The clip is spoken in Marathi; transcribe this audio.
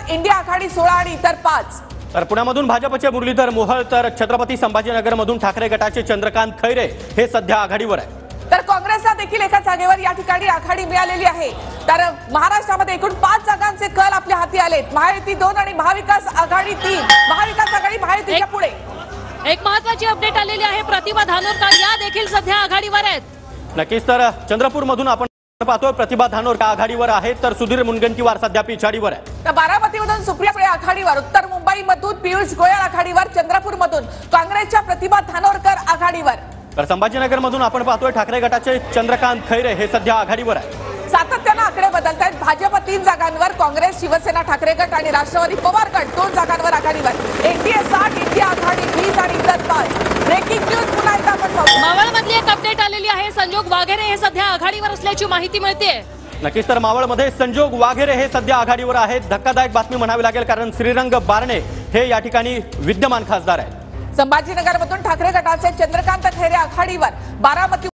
इंडिया आघाडी 16 आणि इतर 5। तर पुण्यामधून भाजपचे मुरलीधर मोहोळ तर छत्रपती संभाजीनगरमधून ठाकरे गटाचे चंद्रकांत खैरे हे सध्या आघाडीवर आहे। तर काँग्रेसला देखील एका जागेवर या ठिकाणी आघाडी मिळालेली आहे। तर महाराष्ट्रामध्ये एकूण 5 जागांचे कल आपल्या हाती आलेत। महायुती 2 आणि महाविकास आघाडी 3। महाविकास आघाडी महायुतीच्या पुढे। एक महत्त्वाची अपडेट आलेली आहे, प्रतिभा धानोरकर या देखील सध्या आघाडीवर आहेत। नक्कीच, तर चंद्रपूरमधून आपण पाहतोय प्रतिभा धानोरकर आघाडीवर आहेत, तर सुधीर मुनगंटीवार सध्या पिछाडीवर आहे। तर बारामतीमधून सुप्रिया सुळे आघाडीवर, उत्तर मुंबईमधून पियुष गोयल आघाडीवर, चंद्रपूरमधून काँग्रेसच्या प्रतिभा धानोरकर आघाडीवर। तर संभाजीनगरमधून आपण पाहतोय ठाकरे गटाचे चंद्रकांत खैरे हे सध्या आघाडीवर आहे। सातत्याने आकडे बदलत आहेत। भाजप 3 जागांवर, काँग्रेस, शिवसेना, ठाकरे गट आणि राष्ट्रवादी पवार गट 2 जागांवर आघाडीवर। एनडीए 60, इंडिया आघाडी 20 आणि इतर 5। ब्रेकिंग न्यूज पुन्हा एकदा आपण पाहू। मावळमधली एक अपडेट आलेली आहे, संजोग वाघेरे हे सध्या आघाडीवर असल्याची माहिती मिळते। नक्कीच, तर मावळमध्ये संजोग वाघेरे हे सध्या आघाडीवर आहेत। धक्कादायक बातमी म्हणावी लागेल, कारण श्रीरंग बारणे हे या ठिकाणी विद्यमान खासदार आहेत। संभाजीनगरमधून ठाकरे गटाचे चंद्रकांत खैरे आघाडीवर, बारामती